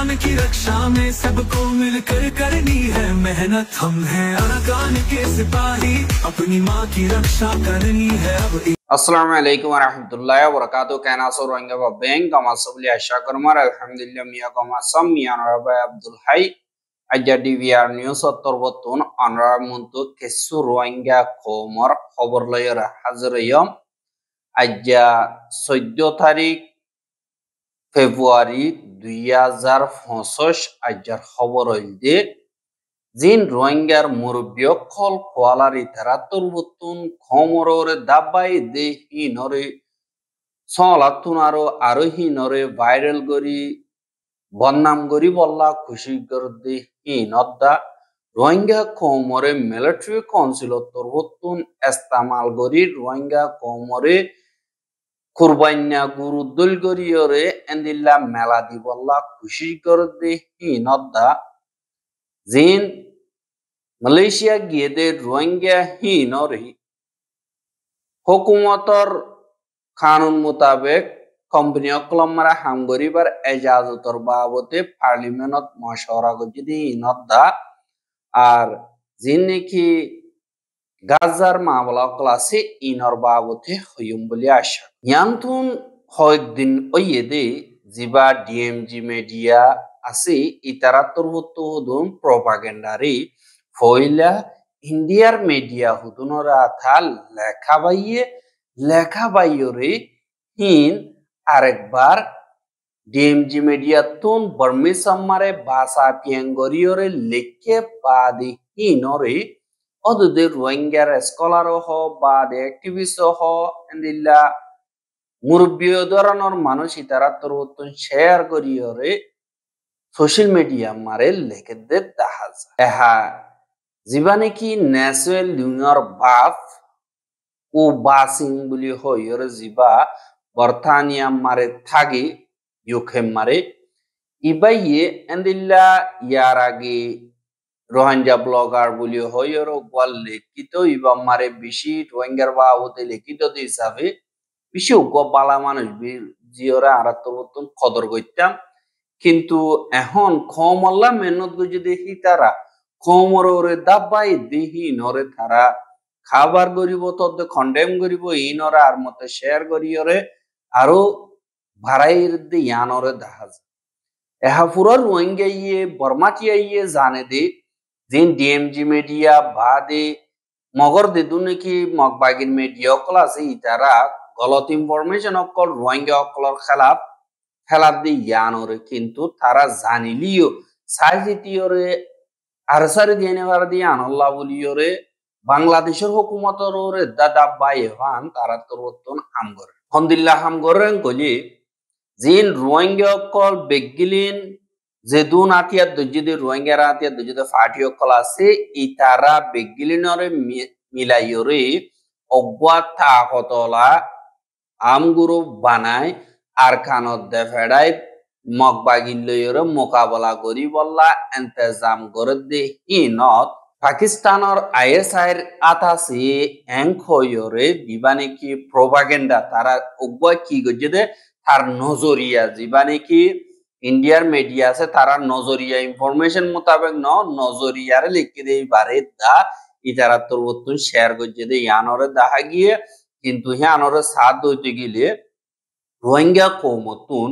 अरकान की रक्षा में सबको मिलकर करनी है मेहनत। हम हैं अरकान के सिपाही, अपनी माँ की रक्षा करनी है अब। আসসালামু আলাইকুম ওয়া রাহমাতুল্লাহি ওয়া বারাকাতুহু। কেন আছো রোহিঙ্গা বা ব্যাংক আমার সবলি আশা করমার আলহামদুলিল্লাহ মিয়া কমা সামিয়া নরবা আব্দুল হাই আজ্জা ডিভিআর নিউজ অন্তর্বর্তন অনরা মন্তু কেসু রোহিঙ্গা খবর খবর লয়রা হাজরয়ম আজ্জা 14 তারিখ ফেব্রুয়ারি 2025 আজ্জার খবর হইলদে জিন রোহিঙ্গার মুরব্বিয় খল কোয়ালারি তারাতুল বুতুন খমররে দাবাই দে হিনরে সলাতুন আরো হিনরে ভাইরাল গরি বন্নাম গরি বল্লা খুশি কর দে হিনদ্দা রোহিঙ্গা খমরে মিলিটারি কাউন্সিল তরবতুন ইস্তেমাল গরি রোহিঙ্গা খমরে কুরবান্না গুরুদুল গরিয়রে এন্দিল্লা মেলা দি বল্লা খুশি কর দে হিনদ্দা জিন মালয়েশিয়া গিয়ে দে রোহিঙ্গা হিনরে হুকুমতর কানুন মোতাবেক কোম্পানি অকলমরা হামগরিবার এজাজতর বাবতে পার্লিমেন্টত মশওয়ারা গজিদি হিনদ্দা আর জিন নাকি গাজার মামলা ক্লাসে ইনর বাবতে হইম বলে আশা ইয়ান্তুন কয়েকদিন ওইয়েদে জিবা ডিএমজি মিডিয়া আছে ইতারাত্তর হতো হদুন প্রপাগেন্ডারি ফইলা ইন্ডিয়ার মিডিয়া হুদুনরা থাল লেখা বাইরে হিন আরেকবার ডিএমজি মিডিয়া তুন বর্মি সম্মারে ভাষা পিয়াঙ্গরিয়রে লেখে বাদে হিনরে অদুদে রোহিঙ্গার স্কলার হ বাদে অ্যাক্টিভিস্ট হ এন্দিল্লা মুরব্বী ধরনের মানুষ ইতারাত্তর হতো শেয়ার করিয়রে সোশ্যাল মিডিয়া মারে লেখে দে দেখা যায় এহা জীবানে কি ন্যাশনাল ইউনিয়র বাপ ও বাসিং বলি হইরে জিবা বর্তানিয়া মারে থাকি ইউকে মারে ইবাইয়ে এন্দিল্লা ইয়ার আগে রোহিঙ্গা ব্লগার বলি হইরে গোয়াল লিখিত ইবা মারে বেশি রোহিঙ্গার বাবতে লিখিত হিসাবে বেশি বালা মানুষ জিওরা আরাত্তর মতন কদর করতাম কিন্তু এখন খমল্লা মেহনত করে দেখি তারা খমরে দাবাই দেহি নরে তারা খাবার গরিব তদ্দে কন্ডেম গরিব ইনরা আর মতে শেয়ার করিয়রে আরো ভাড়াইর দে ইয়ানরে দেখা যায় এহা পুরো রোহিঙ্গা ইয়ে বর্মাটিয়া ইয়ে জানে দে জিন ডিএমজি মিডিয়া বাদে মগর দে দুনেকি মগবাগির মিডিয়া অকল আছে ইতারা গলত ইনফরমেশন অকল রোহিঙ্গা অকলর খেলাপ দিয়ে ইয়ানরে কিন্তু তারা জানিলিও সাইজিটিওরে আর সারি দিয়ে নেবার দিয়ে আনল্লা বলিওরে বাংলাদেশের হুকুমতর ওরে দাদা বাই হান তারা তোর হামগর হন্দিল্লা হামগরেন কলি জিন রোহিঙ্গা অকল বেগিলিন যে দুন আতিয়ার দজ্জিদে রোহিঙ্গার আতিয়ার দজ্জিদে ফাটি অকল আছে ইতারা বেগিলিনরে মিলাইওরে অগ্বা তাকতলা আমগুরু বানায় আর খানত দে ফেডাই মগবাগিল লইরে মোকাবেলা করি বললা ইন্তজাম করে দে হিনত পাকিস্তানের আইএসআইর আতাসি এঙ্ক হইরে দিবানে কি প্রপাগেন্ডা তারা অগ্বা কি গজে দে তার নজরিয়া দিবানে কি ইন্ডিয়ার মিডিয়া আছে তারা নজরিয়া ইনফরমেশন মোতাবেক নজরিয়ারে লিখে দেই বারে দা ইতারা তোর বতুন শেয়ার গজে দে ইয়ানরে দেখা গিয়ে কিন্তু ইয়ানরে সাথ হইতে গেলে রোহিঙ্গা কৌমতুন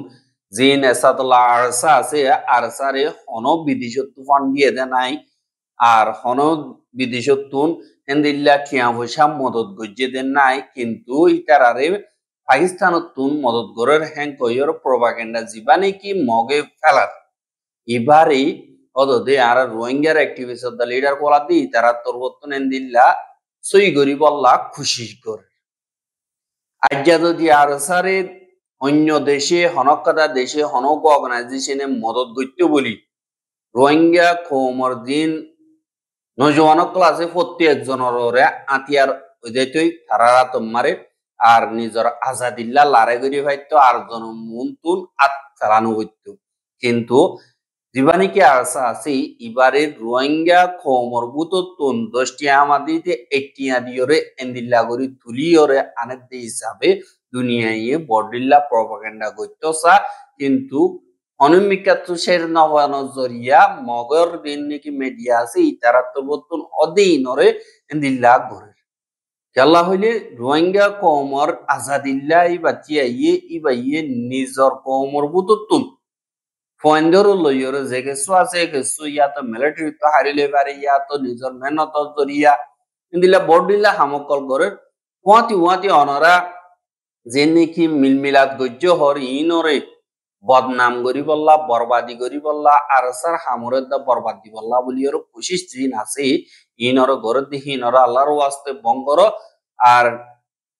জিন এসাদুল্লাহ আরসা আছে আরসারে হন বিদেশত্ব ফান্ড দিয়ে দে নাই আর হন বিদেশত্তুন এন্দিল্লা টিয়া পয়সা মদত গজ্জে দেন নাই কিন্তু ইতারারে পাকিস্তানতুন মদত গরের হ্যাং কইর প্রপাগেন্ডা জীবানে কি মগে ফেলার এবারে অদদে আর রোহিঙ্গার অ্যাক্টিভিস্ট দা লিডার বলা দি তারা তরবতুন এন্দিল্লা সই গরি বল্লা খুশি করে আজ্জা যদি আরসারে অন্য দেশে হনকাদা দেশে হনক অর্গানাইজেশনে মদত করতে বলি রোহিঙ্গা খমর দিন নজওয়ান ক্লাসে প্রত্যেকজনের আতিয়ার যাইতই তারা তোমারে আর নিজের আজাদিল্লা লারে গড়ি ভাইতো আর জন মন্তুন আত চালানো হইত কিন্তু জীবানিকে আশা আছে এবারে রোহিঙ্গা খমর বুতন 10টি আমাদিতে 1টি দিয়রে এন্দিল্লা গরি তুলিয়রে আনেদ হিসাবে দুনিয়ায় বড়িল্লা প্রপাগান্ডা করতেছা কিন্তু অনিমিকাতু শের নজরিয়া মগর দিন নাকি মিডিয়া আছে ইতারা তো বর্তন অদিনরে দিল্লা ঘরে খেলা হইলে রোহিঙ্গা কমর আজাদিল্লা ইবাইয়ে নিজর কমর বুততুন ফয়েন্ডর লইয়র যে কিছু আছে কিছু ইয়াতো মিলিটারি তো হারিলে পারে ইয়াতো নিজর মেহনত জরিয়া দিল্লা বড়দিল্লা হামকল করে ওয়াতি অনরা যে নাকি মিলমিলাত গজ্য হর ইনরে বদনাম করি বললা বরবাদি করি বললা আর সার হামরের দা বরবাদি বললা বলি ওর কোশিশ জিন আছে ইনর গরত দেখি ইনরা আল্লাহর ওয়াস্তে বঙ্গর আর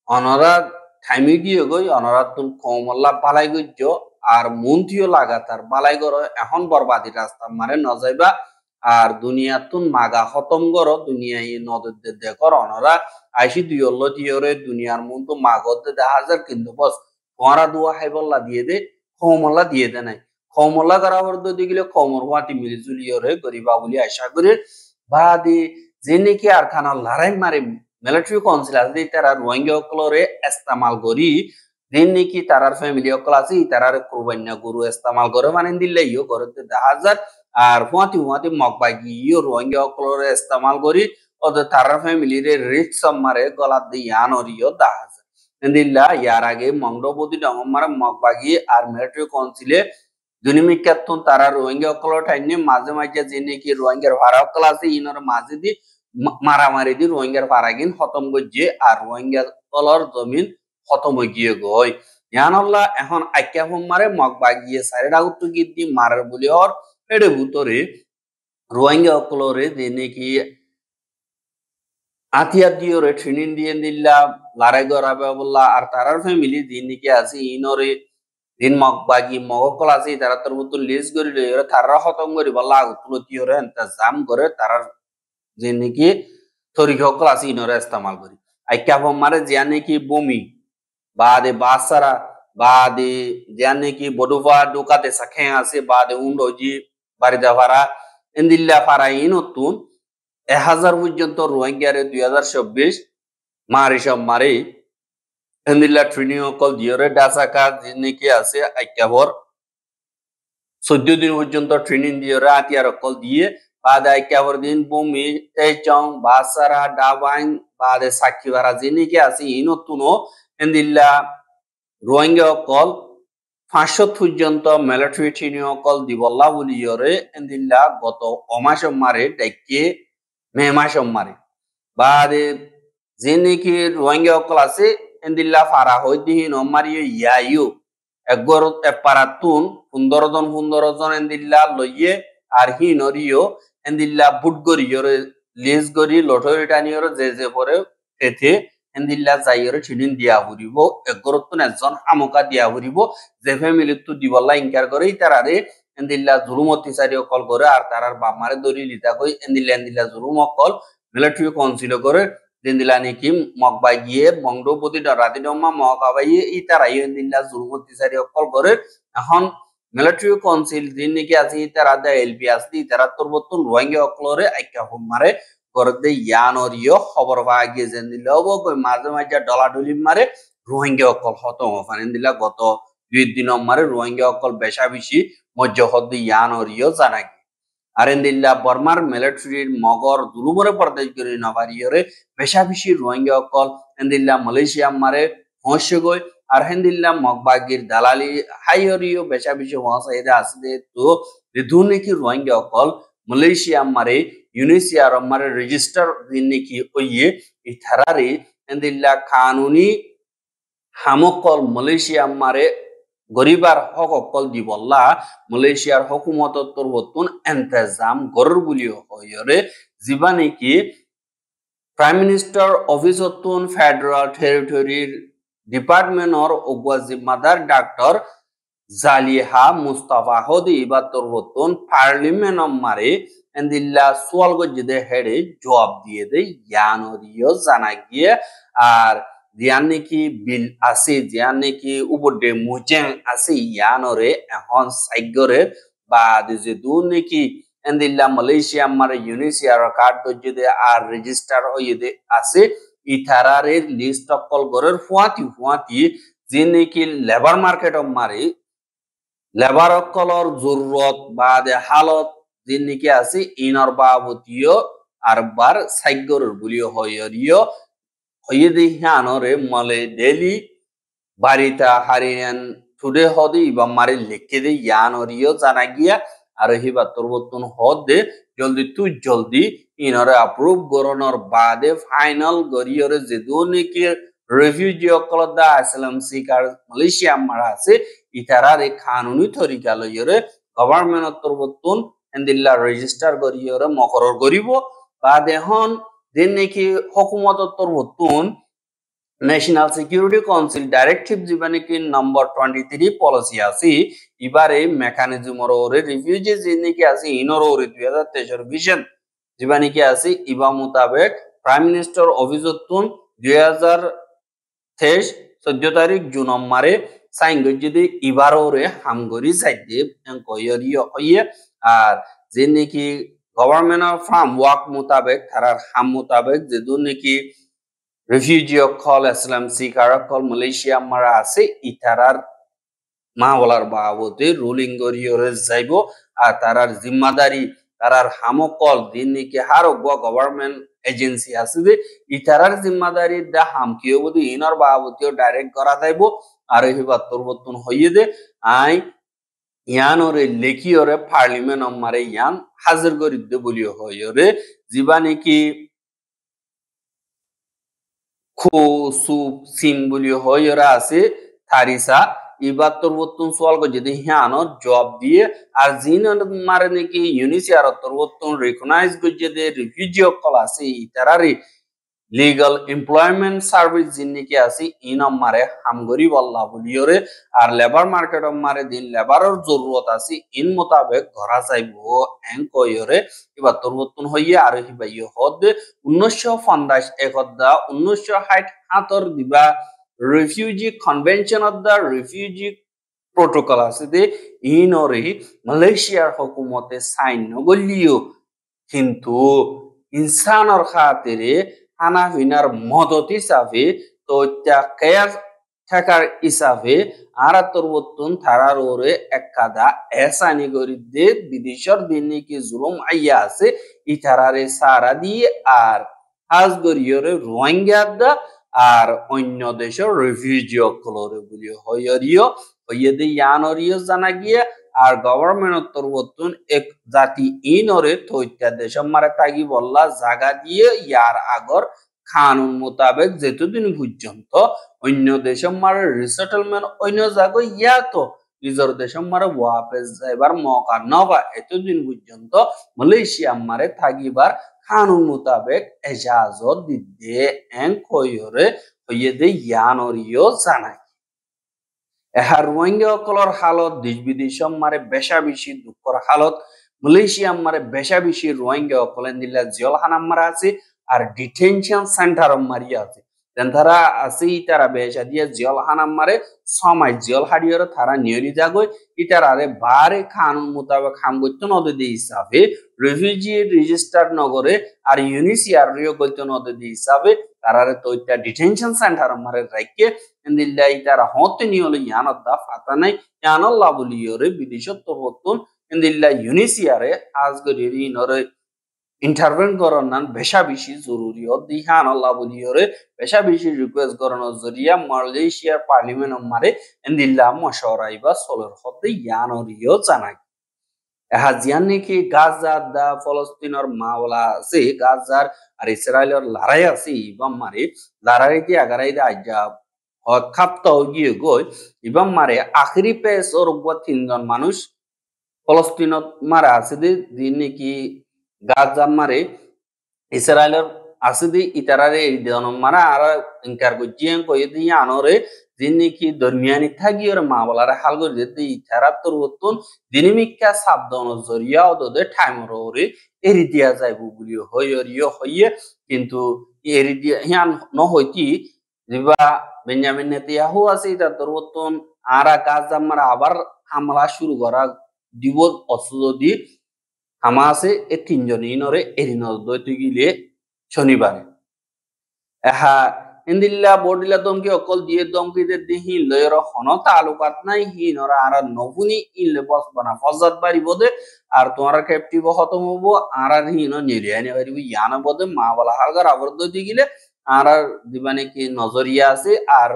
অনরা থামি গিয়ে গই অনরা তুল কমল্লা বালাই গজ্য আর মন্ত্রীও লাগাতার বালাই গর এখন বরবাদি রাস্তা মারে নজাইবা আর দুনিয়া তুন মাগা খতম গর দুনিয়া ই নদর দেখর অনরা আইসি দুই দিয়রে দুনিয়ার মন তো মাগত দে হাজার কিন্তু বস তোমারা দুয়া হাইবল্লা দিয়ে দে কমলা দিয়ে দে নাই কমলা করাবার যদি গেলে কমর মাটি মিলিজুলিয়রে গরিবা বলি আশা করি বাদি যে নাকি আর খানা লড়াই মারে মিলিটারি কাউন্সিল আছে তারা রোহিঙ্গা সকলরে ইস্তেমাল করি যে নাকি তারার ফ্যামিলি সকল আছে তারার কুরবানিয়া গরু ইস্তেমাল করে মানে দিলে ইও করতে 10,000 আর ফুয়াতি মগবাগি ইও রোহিঙ্গা সকলরে ইস্তেমাল করি ওদের তারার ফ্যামিলিরে রিক্স মারে গলা দিয়ে আনরিও 10,000 দিল্লা ইয়ার আগে মংডবদি ডঙ্গমার মগবাগি আর মিলিটারি কাউন্সিলে দুনিমিকাতুন তারা রোহিঙ্গা সকল ঠাইনে মাঝে মাঝে যে নাকি রোহিঙ্গার ভাড়া সকল আছে ইনর মাঝে দি মারামারি দি রোহিঙ্গার ভাড়াগিন খতম গজ্জে আর রোহিঙ্গা কলর জমিন খতম গিয়ে গই ইয়ানল্লাহ এখন আইকা মারে মগবাগিয়ে সাইড আউট গিদ্দি মারার বলি ওর এডে ভিতরে রোহিঙ্গা সকলরে যে নাকি আতিয়া দিওরে ট্রেনিং দিয়ে দিল্লা লড়াই করাবে বললা আর তারার ফ্যামিলি দিন নাকি আছে ইনরে দিন মগবাগি মগকল আছে তারা তোর মতো লিজ করি লইরে তারা খতম করি বললা আগুতলতিওরে ইন্তজাম করে তারার যে নাকি তরিকা সকল আছে ইনরে ইস্তেমাল করি আইকা মারে যে নাকি বমি বাদে বাসারা বাদে যে নাকি বডুফা ডোকাতে সাখে আছে বাদে উন্ডজি বাড়িদা ভাড়া এন্দিল্লা পাড়া ইনতুন 1000 পর্যন্ত রোহিঙ্গারে 2026 মারি সব মারি এন্দিল্লা ট্রেনিং সকল দিয়রে ডাসাকা যে নাকি আছে আইকাবর 14 দিন পর্যন্ত ট্রেনিং দিয়রে আতিয়ার সকল দিয়ে বাদে আইকাবর দিন বমি তেচং বাসারা ডাবাইন বাদে সাক্ষী ভাড়া যে নাকি আছে ইনতুনো এন্দিল্লা রোহিঙ্গা সকল 500 পর্যন্ত মিলিটারি ট্রেনিং সকল দিবল্লা বলিয়রে এন্দিল্লা গত অমাস মারে ডাইকে মে মাস মারে বাদে যে নাকি রোহিঙ্গা সকল আছে এন্দিল্লা ফারা হই দিহি নমারিও ইয়াইও একগর এপারাতুন 15 জন এন্দিল্লা লইয়ে আর হি নরিও এন্দিল্লা বুট গরিয়রে লিজ গরি লটরি টানিয়রে যে পরে এতে এন্দিল্লা যাইয়রে ট্রেনিং দিয়া হরিব একগরতুন একজন আমকা দিয়া হরিব যে ফ্যামিলি তো দিবল্লা ইনকার করে তারারে এন্দিল্লা জুলুমতি সারি কল করে আর তারার বামারে দরি লিতা কই এন্দিল্লা জুলুম কল মিলিটারি কাউন্সিল করে দিনদিলা নাকি মগবাই গিয়ে বংডপতি রাতি ডমা মগাবাইয়ে ই তারাই এন্দিল্লা জুলুমতি সারি কল করে এখন মিলিটারি কাউন্সিল দিন নাকি আছে তারা দা এলপি আসদি তারা তোর বর্তন রোহিঙ্গা সকলরে আইকা মারে করতে ইয়ানরিও খবর পাওয়া গিয়ে যেন দিলে হবো মাঝে মাঝে ডলাডলি মারে রোহিঙ্গা সকল খতম ফানেন দিলা গত 2 দিন মারে রোহিঙ্গা সকল বেশা বেশি মজ্জহদ ইয়ানরিও জানা গিয়ে আর এন্দিল্লা বর্মার মিলিটারির মগর দুলুমরে পর্দাজ করে নবারিয়রে বেশা বেশি রোহিঙ্গা সকল এন্দিল্লা মালয়েশিয়া মারে হসে গই আর হেন্দিল্লা মগবাগির দালালি হাইয়রিও বেশা বেশি হসাইদা আসবে তো দুনিকি রোহিঙ্গা সকল মালয়েশিয়া মারে ইউনিসিয়ার মারে রেজিস্টার দিনকি ওইয়ে ইথারারে এন্দিল্লা কানুনি হামকল মালয়েশিয়া মারে গরিবার হক অকল দিবল্লা মালয়েশিয়ার হকুমত তরবতুন ইন্তজাম গরর বুলিও হয়রে জিবানি কি প্রাইম মিনিস্টার অফিসতুন ফেডারেল টেরিটরির ডিপার্টমেন্ট অর ওগা জিম্মাদার ডক্টর জালিহা মুস্তাফা হদি ইবা তরবতুন পার্লামেন্ট মারে এন্দিল্লা সোয়াল গজদে হেডে জবাব দিয়ে দে ইয়ানরিও জানা গিয়ে আর জিয়ান নাকি বিল আছে জিয়ান নাকি উপরে মুজেং আছে ইয়ানরে এখন সাইগরে বা যে দু নাকি এন্দিল্লা মালয়েশিয়া মারে ইউনিসিয়ার কার্ড দজদে আর রেজিস্টার হইদে আছে ইথারারের লিস্ট অফ কল গরের ফুয়াতি যে নাকি লেবার মার্কেট মারে লেবার কলর জরুরত বাদে হালত দিন নাকি আছে ইনর বাবতীয় আরবার সাইগর বলিও হইয়রিও হইয়ে দি হানরে মলে ডেলি বাড়িতা হারিয়ান টুডে হদি ইবা মারে লিখে দে ইয়ানরিও জানা গিয়া আর হিবা তরবতন হদে জলদি ইনরে অ্যাপ্রুভ গরনর বাদে ফাইনাল গরিয়রে যে দুনিকি রিফিউজি অকল দা আসলাম সিকার মালয়েশিয়া মারা আছে ইতারার এই কানুনি তরিকা লইরে গভর্নমেন্ট তরবতন এন্দিল্লা রেজিস্টার গরিয়রে মকরর গরিব বাদে হন দিন নাকি হকুমত তরবতন ন্যাশনাল সিকিউরিটি কাউন্সিল ডাইরেক্টিভ জীবানি কি নম্বর 23 পলিসি আছে ইবারে মেকানিজম ওরে রিফিউজি জিনি কি আছে ইনর ওরে 2023 ভিশন জীবানি কি আছে ইবা মোতাবেক প্রাইম মিনিস্টার অভিযোগতুন 2023 14 তারিখ জুন মারে সাইন গজিদি ইবার ওরে হামগরি সাইদে কয়রিয় হইয়ে আর জিনি কি গভর্নমেন্ট অফ ফ্রেমওয়ার্ক মোতাবেক তারার হাম মোতাবেক যে দুনিকি রিফিউজি অকল আসলাম সিকার অকল মালয়েশিয়া মারা আছে ইতারার মাওলার বাবতে রুলিং গরিয়রে যাইব আর তারার জিম্মাদারি তারার হামকল দিন নাকি হারক গভর্নমেন্ট এজেন্সি আছে যে ইতারার জিম্মাদারি দা হামকিও বদি ইনর বাবতেও ডাইরেক্ট করা যাইব আর হিবা তরবতন হইয়ে দে আই ইয়ান ওরে লেখি ওরে পার্লিমেন্ট মারে ইয়ান হাজির গরিদ্দে বলিও হইরে জিবা নাকি খো সুপ সিম বলি হইরা আছে থারিসা ইবার তরবতন সোয়াল গো যদি হিয়ানো জব দিয়ে আর জিন মারে নাকি ইউনিসিয়ার তরবতন রিকগনাইজ গো যদি রিফিউজি অকল আছে ইতারারি লিগাল এমপ্লয়মেন্ট সার্ভিস জিন নাকি আছে ইনম মারে হামগরি বল্লা বলিওরে আর লেবার মার্কেট মারে দিন লেবারের জরুরত আছে ইন মোতাবেক ঘরা যাইব এং কইরে ইবার তরবতন হইয়ে আর হিবাইয়ে হদ 1950 একদা 1960 দিবা refugee convention of the refugee protocol আছে দে ইনরে মালয়েশিয়ার হুকুমতে সাইন নগলিও কিন্তু ইনসানর খাতিরে হানাফিনার মদত হিসাবে তো কেয়ার থাকার হিসাবে আর তরবতন থারার ওরে একাদা এসানি গরিদে বিদেশর দিনে কি জুলুম আইয়া আছে ইতারারে সারা দিয়ে আর হাজ গরিয়রে রোহিঙ্গা দা আর অন্য দেশের রিফিউজি অকলরে বলি হইয়রিও হইয়ে দে ইয়ানরিও জানা গিয়া আর গভর্নমেন্ট তরবতন এক জাতি ইনরে তৈত্যা দেশ মারে তাগি বললা জায়গা দিয়ে ইয়ার আগর কানুন মোতাবেক যেতদিন পর্যন্ত অন্য দেশ মারে রিসেটেলমেন্ট অন্য জায়গা ইয়া তো নিজের দেশ মারে ওয়াপেস যাইবার মৌকা নবা এতদিন পর্যন্ত মালয়েশিয়া মারে থাকিবার কানুন মোতাবেক এজাজত দিতে এং কইরে হইয়ে দে ইয়ানরিও জানায় এহার রোহিঙ্গা অকলর হালত দেশ বিদেশ মারে বেশা বেশি দুঃখর হালত মালয়েশিয়া মারে বেশা বেশি রোহিঙ্গা অকলেন দিল্লা জিয়লহানাম মারা আছে আর ডিটেনশন সেন্টার মারিয়া আছে তারা আছে তারা বেশা দিয়ে জিয়লহানাম মারে সময় জিয়ল হারিয়ার তারা নিয়রি যাগই ইতারারে বারে কানুন মোতাবেক হাম করতে নদী দিয়ে হিসাবে রিফিউজি রেজিস্টার নগরে আর ইউনিসিয়ার রিও করতে নদী দিয়ে হিসাবে তারারে তো ডিটেনশন সেন্টার মারে রাখে ইন্দিল্লাই তারা হতে নিয়লে ইয়ানদা ফাতা নাই ইয়ানল্লাহ বলিয়রে বিদেশত তরবতন ইন্দিল্লা ইউনিসিয়ারে আজগরি নরে ইন্টারভেন করার বেশা বেশি জরুরি দিহান আল্লাহ বলিয়রে বেশা বেশি রিকোয়েস্ট করানোর জরিয়া মালয়েশিয়ার পার্লিমেন্ট মারে ইন্দিল্লা মশওয়ারাই বা সলর হতে ইয়ানরিও জানায় হাজিয়ান নাকি গাজার দা ফলস্তিনের মাওলা আছে গাজার আর ইসরায়েলের লড়াই আছে ইবাম মারে লড়াই কি আগারাই দা আজ্জা খাপতাও গিয়ে গই ইবাম মারে আখরি পেস ওর 3জন মানুষ ফলস্তিনত মারা আছে দিন নাকি গাজা মারে ইসরায়েলের আছে দি ইতারারে এই দিন মারা আর ইনকার গজিয়ান কই দিয়ে আনরে দিন নাকি দরমিয়ানি থাগিয়র মাওলারে হাল করে দিতে ইতারা তোর উত্তন দিনমিকা সাবধান জরিয়া ওদের টাইমর ওরে এরি দিয়া যাইব বলি হইয়রিও হইয়ে কিন্তু এরি দিয়া হিয়ান ন হইতি দিবা বেঞ্জামিন নেতানিয়াহু আছে এটা তোর উত্তন আরা গাজা মারা আবার হামলা শুরু করা দিব অসুদি হামাসে এ 3জন ইনরে এরিনর দইতে গিলে শনিবারে এহা Indilla bodila domki okol die domki de dihi loyro hono talukat nai hi nora ara novuni ille bos bana fazat bari bode আর তোমার ক্যাপটিভ খতম হবো আর আর হিনো নিলিয়ানি পারিব ইয়ানা বদে মা বলা হালগার আবদ্ধ দিগিলে আর আর দিবানে কি নজরিয়া আছে আর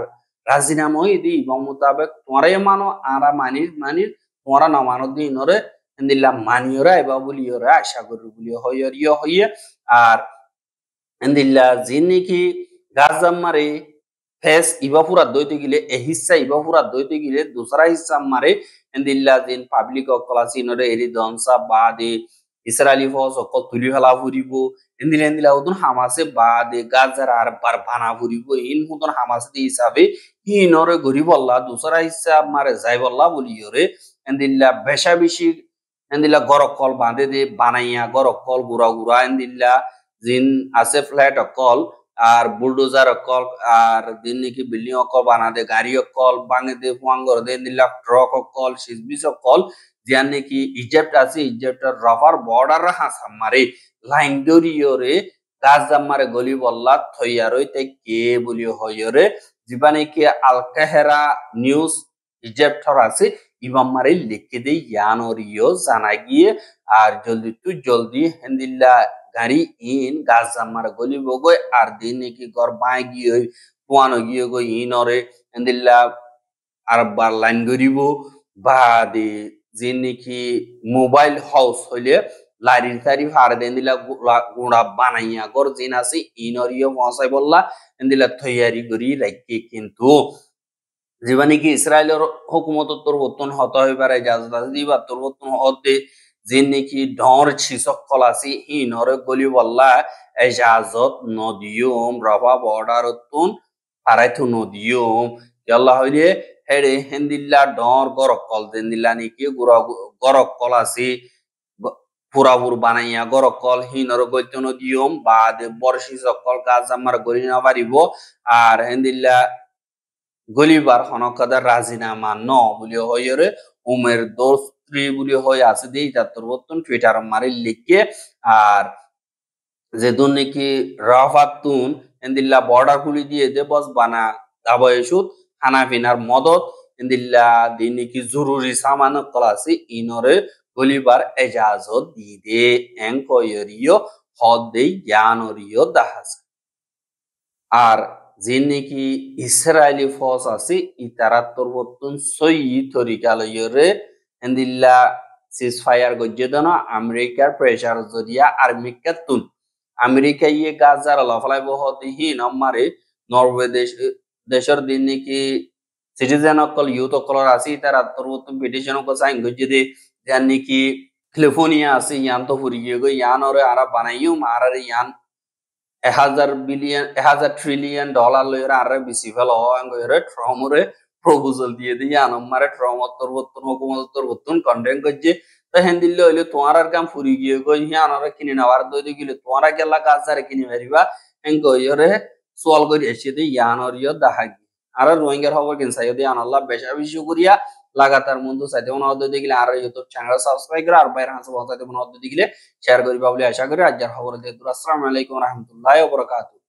রাজিনামা হইদি এবং মোতাবেক তোমারাই মানো আরা মানির তোমরা না মানো দিনরে এন্দিল্লা মানিওরা এবা বলিওরা আশা করি বলিও হইয়া হইয়া আর এন্দিল্লা জিনি কি গাজাম মারে ফেস ইবা পুরা দইতে গিলে এ হিস্সা ইবা পুরা দইতে গিলে দুসরা হিস্সা মারে এন্দিল্লা জিন পাবলিক অকলাসিনরে এরি দনসা বাদে ইসরায়েলি ফৌজ অকল তুলি ফেলা ফুরিব এন্দিলা উদুন হামাসে বাদে গাজার আর বার বানা ফুরিব ইন হুদন হামাসে দি হিসাবে হিনরে গরিব আল্লাহ দুসরা হিস্সা মারে যাইবল্লাহ বলিওরে এন্দিল্লা বেশা বেশি এন্দিল্লা গরক কল বাঁধে দে বানাইয়া গরক কল গুড়া এন্দিল্লা জিন আছে ফ্ল্যাট অকল আর বুলডোজার অকল আর দিন নাকি বিল্ডিং অকল বানা দে গাড়ি অকল বাঙে দে ফুয়াঙ্গর দে দিল্লা ট্রাক অকল সিজবিস অকল জিয়ান নাকি ইজিপ্ট আছে ইজিপ্টের রাফার বর্ডার হাসা মারে লাইন দরিয়রে গাজা মারে গলি বল্লা থইয়া রইতে কে বলি হইরে জিবানে কি আল কাহেরা নিউজ ইজিপ্টর আছে ইমাম মারে লিখে দে ইয়ানরিও জানা গিয়ে আর জলদি হেন্দিল্লা গাড়ি ইন গাজা মারে গলি বগয় আর দিন নাকি গর বাই গিয়ে পুয়ানো গিয়ে গই ইনরে হেন্দিল্লা আর বার লাইন গরিব বা দে জিন নাকি মোবাইল হাউস হইলে লাইন তারি হার দেন দিলা গুড়া বানাইয়া গর জিন আছে ইনরিও পৌঁছাই বললা এন্দিলা তৈয়ারি করি রাখি কিন্তু জীবানি কি ইসরায়েলের হুকুমত পরিবর্তন হতে হয়ে পারে দিবা পরিবর্তন হতে জিন নাকি ডর ছিসকল আছে ইনরে গলি বললা এজাজত নদিয়ম রফা বর্ডার তুন পারাইথু নদিয়ম আল্লাহ হইলে হেরে হেন্দিল্লা ডর গরকল দেন্দিল্লা নাকি গরকল আছে পুরাপুর বানাইয়া গরকল হিনর গৈত নদিয়ম বাদ বর্ষি সকল কাজ আমার গলি না পারিব আর হেন্দিল্লা গলিবার হনকাদার রাজিনামা ন বলি হইরে উমের দোস্ত্রী বলি হই আছে দেই তার বর্তন টুইটার মারি লিখে আর যে দুন নাকি রাফাতুন হেন্দিল্লা বর্ডার খুলি দিয়ে দে বস বানা দাবায়সুত খানা পিনার মদত এন্দিল্লা দিন কি জরুরি সামান কলাসি ইনরে গলিবার এজাজত দিদে এঙ্কয়রিও হদে জ্ঞানরিও দাহাস আর জিন নাকি ইসরায়েলি ফৌজ আছে ইতারা তরবতুন সই তরিকা লইরে এন্দিল্লা সিজ ফায়ার গজ্জেদন আমেরিকার প্রেসার জরিয়া আর্মিকাতুন আমেরিকা ইয়ে গাজার লফলাই বহদিহি নমারে নরওয়ে দেশের দিন নাকি সিটিজেন অকল ইউথ অকলর আছে তার আত্মরবর্তন পিটিশন অকল সাইন গজ্জে দে যান নাকি ক্যালিফোর্নিয়া আছে ইয়ান তো ফুরিয়ে গো ইয়ান ওরে আরা বানাইও মারারে ইয়ান 1000 ট্রিলিয়ন ডলার লইরা আরে বেশি ফেল হয় গরে ট্রমরে প্রপোজাল দিয়ে দি ইয়ান মারে ট্রমত্তর বর্তন হুকুমতর বর্তন কন্ডেম গজ্জে তো হেন্দিল্লে হইলে তোমার আর কাম ফুরি গিয়ে গো ইয়ান ওরে কিনে নেওয়ার দইতে গিলে তোমারা কেলা গাজারে কিনে মারিবা এন গয়রে সোয়াল করি এসে দি ইয়ান ওরিও দাহাগি আর রোহিঙ্গার খবর কিন সাইয়দ ইয়ান আল্লাহ বেশা বেশি করিয়া লাগাতার বন্ধু সাথে মনে হতে দেখলে আর ইউটিউব চ্যানেল সাবস্ক্রাইব করে আর বাইরে হাসে বলতে মনে হতে দেখলে শেয়ার করিবা বলে আশা করি আজকের খবর দিয়ে আসসালামু আলাইকুম ওয়া রাহমাতুল্লাহি ওয়া বারাকাতুহু